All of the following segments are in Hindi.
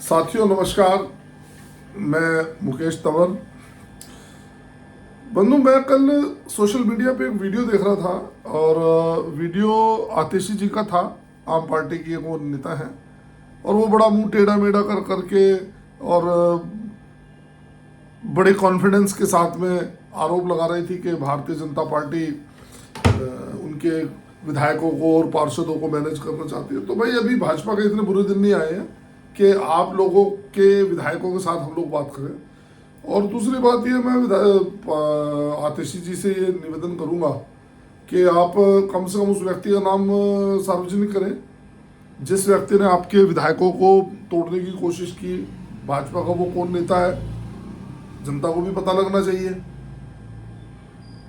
साथियों नमस्कार, मैं मुकेश तंवर। बंधु, मैं कल सोशल मीडिया पे एक वीडियो देख रहा था और वीडियो आतिशी जी का था। आम पार्टी की वो नेता है और वो बड़ा मुंह टेढ़ा मेढ़ा कर करके और बड़े कॉन्फिडेंस के साथ में आरोप लगा रही थी कि भारतीय जनता पार्टी उनके विधायकों को और पार्षदों को मैनेज करना चाहती है। तो भाई, अभी भाजपा के इतने बुरे दिन नहीं आए हैं कि आप लोगों के विधायकों के साथ हम लोग बात करें। और दूसरी बात ये, मैं आतिशी जी से ये निवेदन करूंगा कि आप कम से कम उस व्यक्ति का नाम सार्वजनिक करें जिस व्यक्ति ने आपके विधायकों को तोड़ने की कोशिश की। भाजपा का वो कौन नेता है, जनता को भी पता लगना चाहिए।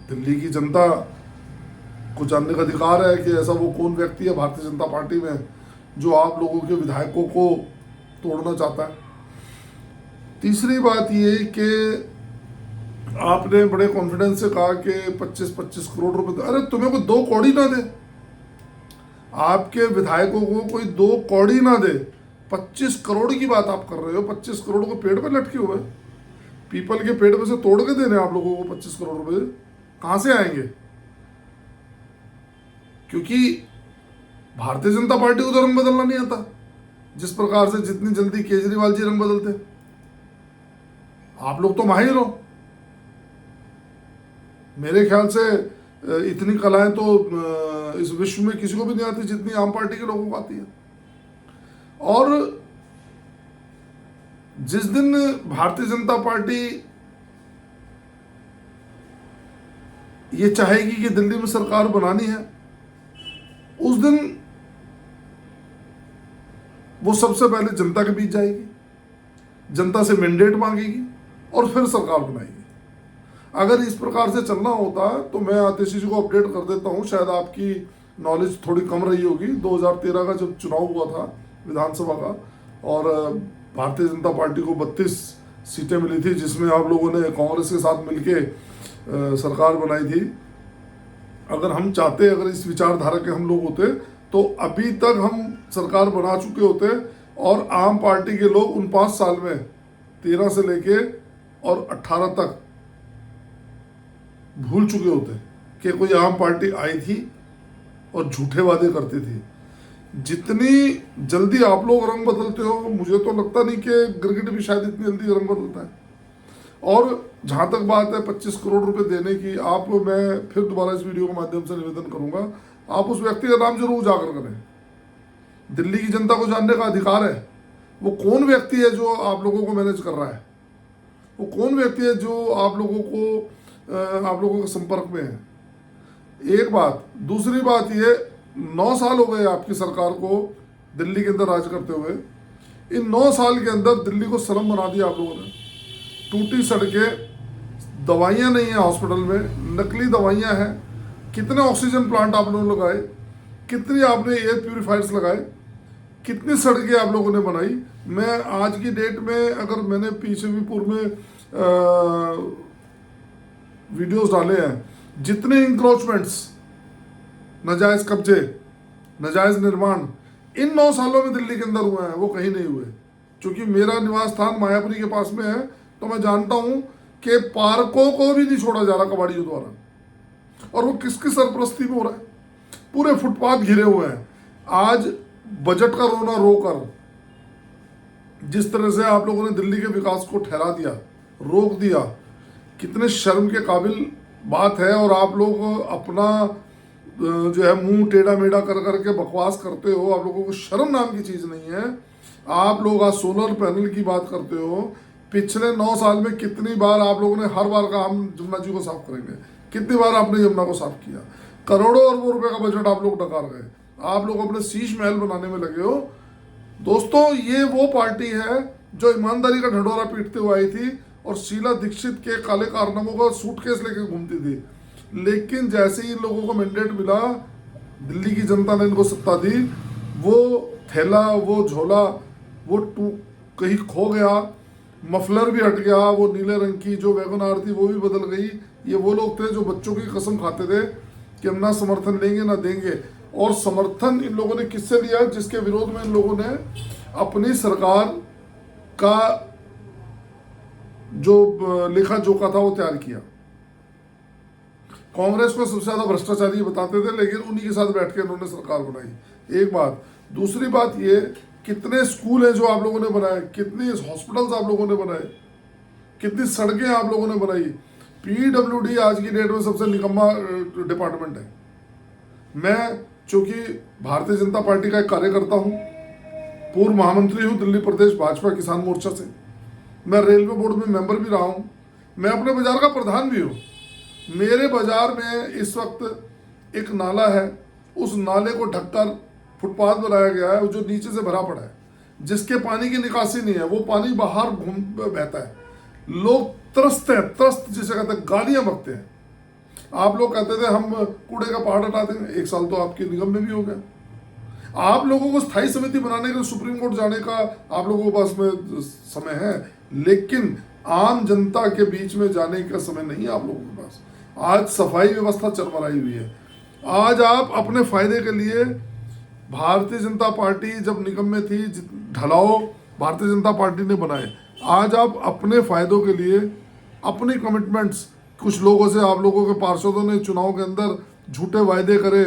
दिल्ली की जनता को जानने का अधिकार है कि ऐसा वो कौन व्यक्ति है भारतीय जनता पार्टी में जो आप लोगों के विधायकों को तोड़ना चाहता है। तीसरी बात ये कि आपने बड़े कॉन्फिडेंस से कहा कि 25-25 करोड़ रुपए। अरे तुम्हें कोई 2 कौड़ी ना दे, आपके विधायकों को कोई 2 कौड़ी ना दे, 25 करोड़ की बात आप कर रहे हो। 25 करोड़ को पेड़ पे लटके हुए, पीपल के पेड़ पे से तोड़ के देने आप लोगों को 25 करोड़ रुपए कहां से आएंगे? क्योंकि भारतीय जनता पार्टी को तो रंग बदलना नहीं आता जिस प्रकार से जितनी जल्दी केजरीवाल जी रंग बदलते। आप लोग तो माहिर हो। मेरे ख्याल से इतनी कलाएं तो इस विश्व में किसी को भी नहीं आती जितनी आम पार्टी के लोगों को आती है। और जिस दिन भारतीय जनता पार्टी ये चाहेगी कि दिल्ली में सरकार बनानी है, उस दिन वो सबसे पहले जनता के बीच जाएगी, जनता से मैंडेट मांगेगी और फिर सरकार बनाएगी। अगर इस प्रकार से चलना होता तो मैं आतिशी जी को अपडेट कर देता हूं, शायद आपकी नॉलेज थोड़ी कम रही होगी। 2013 का जब चुनाव हुआ था विधानसभा का और भारतीय जनता पार्टी को 32 सीटें मिली थी, जिसमें आप लोगों ने कांग्रेस के साथ मिलके सरकार बनाई थी। अगर हम चाहते, अगर इस विचारधारा के हम लोग होते तो अभी तक हम सरकार बना चुके होते और आम पार्टी के लोग उन 5 साल में 13 से लेके और 18 तक भूल चुके होते कि कोई आम पार्टी आई थी और झूठे वादे करती थी। जितनी जल्दी आप लोग रंग बदलते हो, मुझे तो लगता नहीं कि गिरगिट भी शायद इतनी जल्दी रंग बदलता है। और जहां तक बात है 25 करोड़ रुपए देने की, मैं फिर दोबारा इस वीडियो के माध्यम से निवेदन करूंगा, आप उस व्यक्ति का नाम जरूर उजागर करें। दिल्ली की जनता को जानने का अधिकार है वो कौन व्यक्ति है जो आप लोगों को मैनेज कर रहा है, वो कौन व्यक्ति है जो आप लोगों के संपर्क में है। एक बात। दूसरी बात ये, 9 साल हो गए आपकी सरकार को दिल्ली के अंदर राज करते हुए। इन 9 साल के अंदर दिल्ली को शर्म बना दिया आप लोगों ने। टूटी सड़कें, दवाइयाँ नहीं है हॉस्पिटल में, नकली दवाइयाँ हैं। कितने ऑक्सीजन प्लांट आप लोगों ने लगाए, कितनी आपने एयर प्यूरिफायर्स लगाए, कितनी सड़कें आप लोगों ने बनाई। मैं आज की डेट में, अगर मैंने पीछे भी पूर्व में वीडियोस डाले हैं, जितने इंक्रोचमेंट्स, नाजायज कब्जे, नाजायज निर्माण इन 9 सालों में दिल्ली के अंदर हुए हैं, वो कहीं नहीं हुए। क्योंकि मेरा निवास स्थान मायापुरी के पास में है, तो मैं जानता हूं कि पार्कों को भी नहीं छोड़ा जा रहा कबाड़ियों द्वारा। और वो किसकी सरपरस्ती में हो रहा है? पूरे फुटपाथ घिरे हुए हैं। आज बजट का रोना रोकर जिस तरह से आप लोगों ने दिल्ली के विकास को ठहरा दिया, रोक दिया, कितने शर्म के काबिल बात है। और आप लोग अपना जो है मुंह टेढ़ा मेढ़ा कर करके बकवास करते हो। आप लोगों को शर्म नाम की चीज नहीं है। आप लोग आज सोलर पैनल की बात करते हो। पिछले 9 साल में कितनी बार आप लोगों ने, हर बार कहा हम जमुना जी को साफ करेंगे, कितनी बार आपने यमुना को साफ किया? करोड़ों अरबों रुपए का बजट आप लोग डकार गए। आप लोग अपने शीश महल बनाने में लगे हो। दोस्तों, ये वो पार्टी है जो ईमानदारी का ढंढोरा पीटते हुए आई थी और शीला दीक्षित के काले कारनामों का सूटकेस लेके घूमती थी। लेकिन जैसे ही इन लोगों को मैंडेट मिला, दिल्ली की जनता ने इनको सत्ता दी, वो थैला, वो झोला, वो कहीं खो गया, मफलर भी हट गया, वो नीले रंग की जो वैगन आर थी वो भी बदल गई। ये वो लोग थे जो बच्चों की कसम खाते थे कि हम ना समर्थन लेंगे ना देंगे। और समर्थन इन लोगों ने किससे लिया? जिसके विरोध में इन लोगों ने अपनी सरकार का जो लेखा जोखा था वो तैयार किया। कांग्रेस को सबसे ज्यादा भ्रष्टाचारी बताते थे, लेकिन उन्हीं के साथ बैठ के उन्होंने सरकार बनाई। एक बात। दूसरी बात ये, कितने स्कूल हैं जो आप लोगों ने बनाए, कितनी हॉस्पिटल्स आप लोगों ने बनाए, कितनी सड़कें आप लोगों ने बनाई। पीडब्ल्यूडी आज की डेट में सबसे निकम्मा डिपार्टमेंट है। मैं चूंकि भारतीय जनता पार्टी का एक कार्यकर्ता हूं, पूर्व महामंत्री हूं दिल्ली प्रदेश भाजपा किसान मोर्चा से, मैं रेलवे बोर्ड में मेंबर भी रहा हूं, मैं अपने बाजार का प्रधान भी हूं। मेरे बाजार में इस वक्त एक नाला है, उस नाले को ढककर फुटपाथ बनाया गया है जो नीचे से भरा पड़ा है, जिसके पानी की निकासी नहीं है, वो पानी बाहर घूम बहता है। लोग त्रस्त हैं, त्रस्त जिसे कहते हैं, गालियां बकते हैं। आप लोग कहते थे हम कूड़े का पहाड़ हटा देंगे, 1 साल तो आपके निगम में भी हो गया। आप लोगों को स्थायी समिति बनाने के लिए सुप्रीम कोर्ट जाने का आप लोगों के पास में समय है, लेकिन आम जनता के बीच में जाने का समय नहीं है आप लोगों के पास। आज सफाई व्यवस्था चरमराई हुई है। आज आप अपने फायदे के लिए, भारतीय जनता पार्टी जब निगम में थी, ढलाओ भारतीय जनता पार्टी ने बनाए, आज आप अपने फायदों के लिए अपनी कमिटमेंट्स, कुछ लोगों से, आप लोगों के पार्षदों ने चुनाव के अंदर झूठे वायदे करे,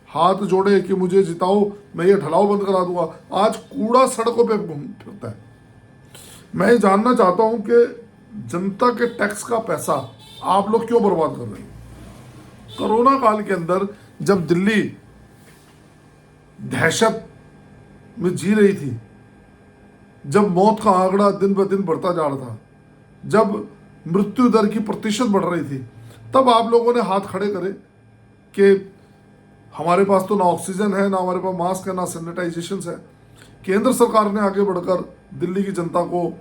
हाथ जोड़े कि मुझे जिताओ, मैं ये ढलाओ बंद करा दूंगा। आज कूड़ा सड़कों पे घूम फिरता है। मैं ये जानना चाहता हूं कि जनता के टैक्स का पैसा आप लोग क्यों बर्बाद कर रहे हैं। कोरोना काल के अंदर जब दिल्ली दहशत में जी रही थी, जब मौत का आंकड़ा दिन ब दिन बढ़ता जा रहा था, जब मृत्यु दर की प्रतिशत बढ़ रही थी, तब आप लोगों ने हाथ खड़े करे कि हमारे पास तो ना ऑक्सीजन है, ना हमारे पास मास्क है, ना सैनिटाइजेशन है। केंद्र सरकार ने आगे बढ़कर दिल्ली की जनता को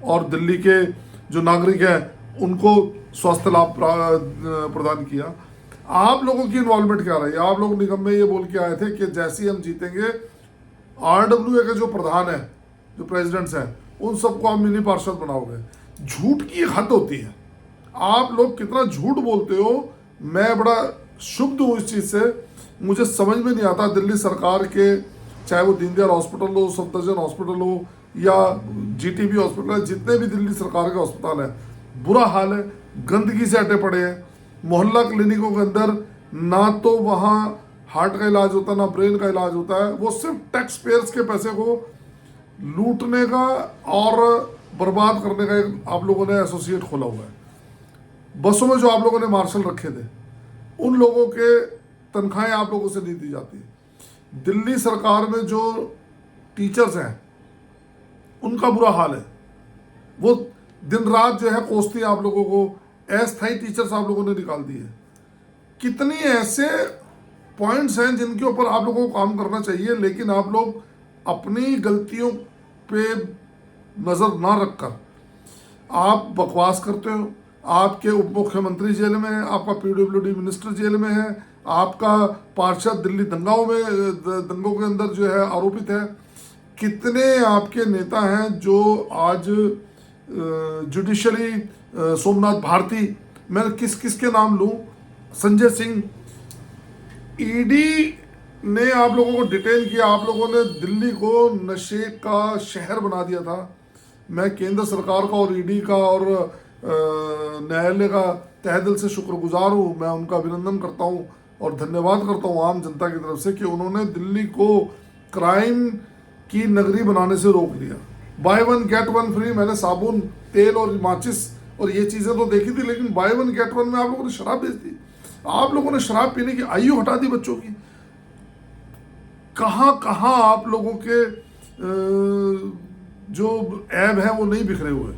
और दिल्ली के जो नागरिक हैं उनको स्वास्थ्य लाभ प्रदान किया। आप लोगों की इन्वॉल्वमेंट क्या रही? आप लोग निगम में ये बोल के आए थे कि जैसे ही हम जीतेंगे, RWA के जो प्रधान है, जो प्रेसिडेंट्स हैं, उन सबको आप मिनी पार्षद बनाओगे। झूठ की हद होती है। आप लोग कितना झूठ बोलते हो। मैं बड़ा शुद्ध हूँ इस चीज़ से। मुझे समझ में नहीं आता दिल्ली सरकार के, चाहे वो दीनदयाल हॉस्पिटल हो, सफदरजंग हॉस्पिटल हो, या GTB हॉस्पिटल है, जितने भी दिल्ली सरकार के अस्पताल है, बुरा हाल है, गंदगी से अटे पड़े हैं। मोहल्ला क्लिनिकों के अंदर ना तो वहाँ हार्ट का इलाज होता है, ना ब्रेन का इलाज होता है। वो सिर्फ टैक्स पेयर्स के पैसे को लूटने का और बर्बाद करने का एक आप लोगों ने एसोसिएट खोला हुआ है। बसों में जो आप लोगों ने मार्शल रखे थे, उन लोगों के तनख्वाहें आप लोगों से नहीं दी जाती। दिल्ली सरकार में जो टीचर्स हैं, उनका बुरा हाल है। वो दिन रात जो है कोसती आप लोगों को, अस्थायी टीचर्स आप लोगों ने निकाल दिए। कितनी ऐसे पॉइंट्स हैं जिनके ऊपर आप लोगों को काम करना चाहिए, लेकिन आप लोग अपनी गलतियों पे नजर ना रखकर आप बकवास करते हो। आपके उप मुख्यमंत्री जेल में है, आपका PWD मिनिस्टर जेल में है, आपका पार्षद दिल्ली दंगों के अंदर जो है आरोपित है। कितने आपके नेता हैं जो आज जुडिशरी, सोमनाथ भारती, मैं किस के नाम लूं, संजय सिंह, ED ने आप लोगों को डिटेन किया। आप लोगों ने दिल्ली को नशे का शहर बना दिया था। मैं केंद्र सरकार का और ED का और न्यायालय का तहे दिल से शुक्रगुजार हूँ। मैं उनका अभिनंदन करता हूँ और धन्यवाद करता हूँ आम जनता की तरफ से कि उन्होंने दिल्ली को क्राइम की नगरी बनाने से रोक दिया। By one get one free, मैंने साबुन, तेल और माचिस और ये चीज़ें तो देखी थी, लेकिन बाय वन गेट वन में आप लोगों ने शराब बेच दी। आप लोगों ने शराब पीने की आयु हटा दी बच्चों की। कहाँ कहाँ आप लोगों के जो ऐब है वो नहीं बिखरे हुए।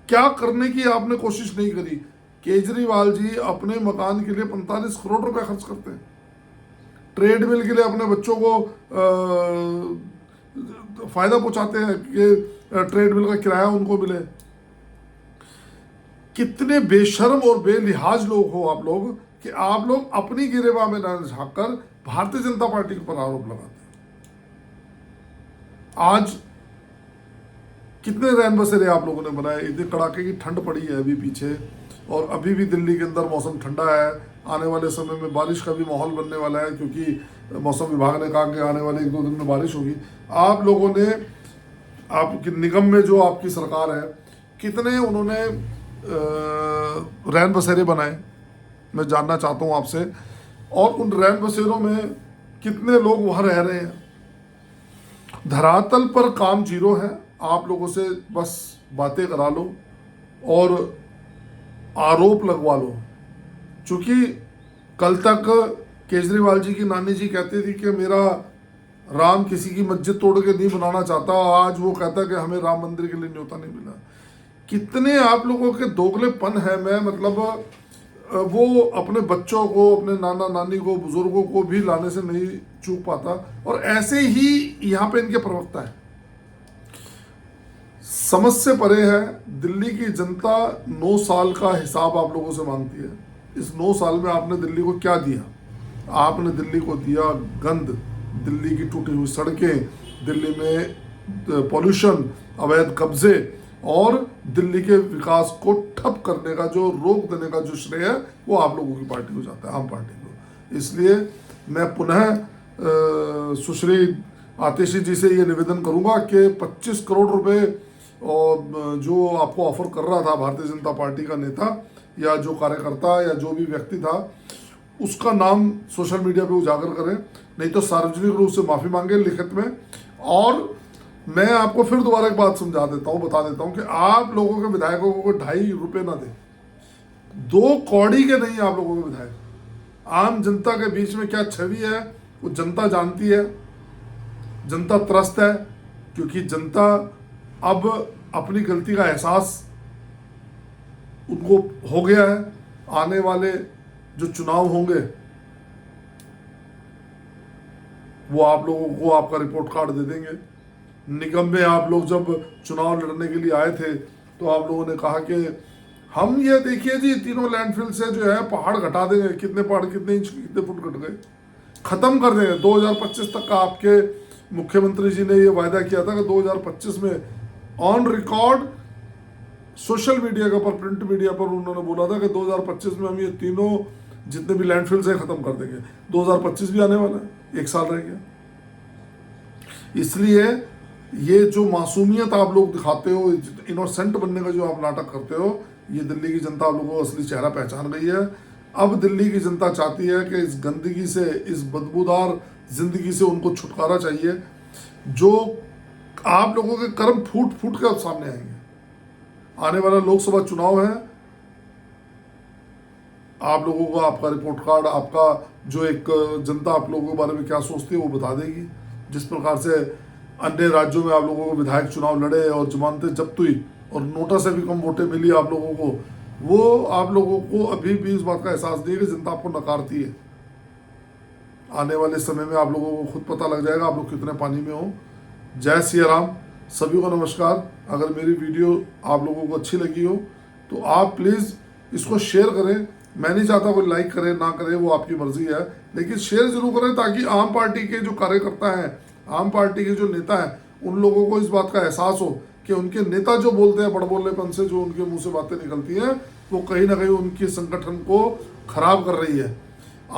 क्या करने की आपने कोशिश नहीं करी। केजरीवाल जी अपने मकान के लिए 45 करोड़ रुपए खर्च करते हैं। ट्रेड मिल के लिए अपने बच्चों को फायदा पहुंचाते हैं कि ट्रेड मिल का किराया उनको मिले। कितने बेशर्म और बेलिहाज लोग हो आप लोग कि आप लोग अपनी गिरेबान में न झांककर भारतीय जनता पार्टी के ऊपर आरोप लगाते हैं। आज कितने रैन बसेरे आप लोगों ने बनाए। इतनी कड़ाके की ठंड पड़ी है अभी पीछे, और अभी भी दिल्ली के अंदर मौसम ठंडा है। आने वाले समय में बारिश का भी माहौल बनने वाला है, क्योंकि मौसम विभाग ने कहा कि आने वाले 1-2 दिन में बारिश होगी। आप लोगों ने आपकी निगम में जो आपकी सरकार है, कितने उन्होंने रैन बसेरे बनाए, मैं जानना चाहता हूँ आपसे। और उन रैन बसेरों में कितने लोग वहाँ रह रहे हैं। धरातल पर काम जीरो है। आप लोगों से बस बातें करा लो और आरोप लगवा लो। चूंकि कल तक केजरीवाल जी की नानी जी कहती थी कि मेरा राम किसी की मस्जिद तोड़ के नहीं बनाना चाहता, आज वो कहता कि हमें राम मंदिर के लिए न्योता नहीं मिला। कितने आप लोगों के दोगलेपन है। मैं मतलब वो अपने बच्चों को, अपने नाना नानी को, बुजुर्गों को भी लाने से नहीं चूक पाता। और ऐसे ही यहाँ पे इनके प्रवक्ता है। समझ से परे है। दिल्ली की जनता 9 साल का हिसाब आप लोगों से मांगती है। इस 9 साल में आपने दिल्ली को क्या दिया? आपने दिल्ली को दिया गंद, दिल्ली की टूटी हुई सड़कें, दिल्ली में पॉल्यूशन, अवैध कब्जे और दिल्ली के विकास को ठप करने का, जो रोक देने का जो श्रेय है वो आप लोगों की पार्टी को जाता है, आम पार्टी को। इसलिए मैं पुनः सुश्री आतिशी जी से ये निवेदन करूंगा कि 25 करोड़ रुपए और जो आपको ऑफर कर रहा था भारतीय जनता पार्टी का नेता या जो कार्यकर्ता या जो भी व्यक्ति था, उसका नाम सोशल मीडिया पे उजागर करें, नहीं तो सार्वजनिक रूप से माफ़ी मांगे लिखित में। और मैं आपको फिर दोबारा एक बात समझा देता हूँ, बता देता हूँ कि आप लोगों के विधायकों को 2.5 रुपये ना दें। 2 कौड़ी के नहीं आप लोगों के विधायक। आम जनता के बीच में क्या छवि है वो जनता जानती है। जनता त्रस्त है क्योंकि जनता अब अपनी गलती का एहसास उनको हो गया है। आने वाले जो चुनाव होंगे वो आप लोगों को आपका रिपोर्ट कार्ड दे देंगे। निगम में आप लोग जब चुनाव लड़ने के लिए आए थे तो आप लोगों ने कहा कि हम ये देखिए जी तीनों लैंडफिल से जो है पहाड़ घटा देंगे। कितने पहाड़, कितने इंच, कितने फुट घट गए, खत्म कर देंगे। 2025 तक का आपके मुख्यमंत्री जी ने ये वायदा किया था कि 2025 में ऑन रिकॉर्ड सोशल मीडिया के ऊपर, प्रिंट मीडिया पर उन्होंने बोला था कि 2025 में हम ये तीनों जितने भी लैंडफिल्स हैं खत्म कर देंगे। 2025 भी आने वाला है, 1 साल रह गया। इसलिए ये जो मासूमियत आप लोग दिखाते हो, इनोसेंट बनने का जो आप नाटक करते हो, ये दिल्ली की जनता आप लोगों को असली चेहरा पहचान गई है। अब दिल्ली की जनता चाहती है कि इस गंदगी से, इस बदबूदार जिंदगी से उनको छुटकारा चाहिए। जो आप लोगों के कर्म फूट फूट के अब सामने आएंगे। आने वाला लोकसभा चुनाव है, आप लोगों को आपका रिपोर्ट कार्ड, आपका जो एक जनता आप लोगों के बारे में क्या सोचती है वो बता देगी। जिस प्रकार से अन्य राज्यों में आप लोगों को विधायक चुनाव लड़े और जमानतें जब्त हुई और नोटा से भी कम वोटें मिली आप लोगों को, वो आप लोगों को अभी भी इस बात का एहसास नहीं है कि जनता आपको नकारती है। आने वाले समय में आप लोगों को खुद पता लग जाएगा आप लोग कितने पानी में हो। जय सिया राम, सभी को नमस्कार। अगर मेरी वीडियो आप लोगों को अच्छी लगी हो तो आप प्लीज़ इसको शेयर करें। मैं नहीं चाहता कोई लाइक करे ना करे, वो आपकी मर्जी है, लेकिन शेयर जरूर करें ताकि आम पार्टी के जो कार्यकर्ता हैं, आम पार्टी के जो नेता हैं, उन लोगों को इस बात का एहसास हो कि उनके नेता जो बोलते हैं बड़बोलेपन से, जो उनके मुंह से बातें निकलती हैं, वो कहीं ना कहीं उनके संगठन को खराब कर रही है।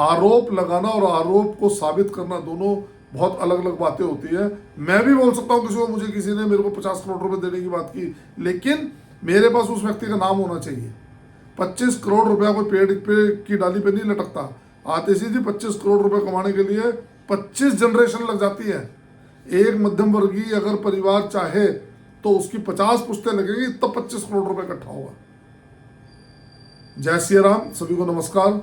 आरोप लगाना और आरोप को साबित करना दोनों बहुत अलग अलग बातें होती है। मैं भी बोल सकता हूँ किसी को, मुझे किसी ने मेरे को 50 करोड़ रुपए देने की बात की, लेकिन मेरे पास उस व्यक्ति का नाम होना चाहिए। 25 करोड़ रुपया कोई पेड़ पे की डाली पे नहीं लटकता। आतिशी जी 25 करोड़ रुपए कमाने के लिए 25 जनरेशन लग जाती है। एक मध्यम वर्गीय अगर परिवार चाहे तो उसकी 50 पुश्तें लगेगी, तब 25 करोड़ रुपए इकट्ठा होगा। जय सिया राम, सभी को नमस्कार।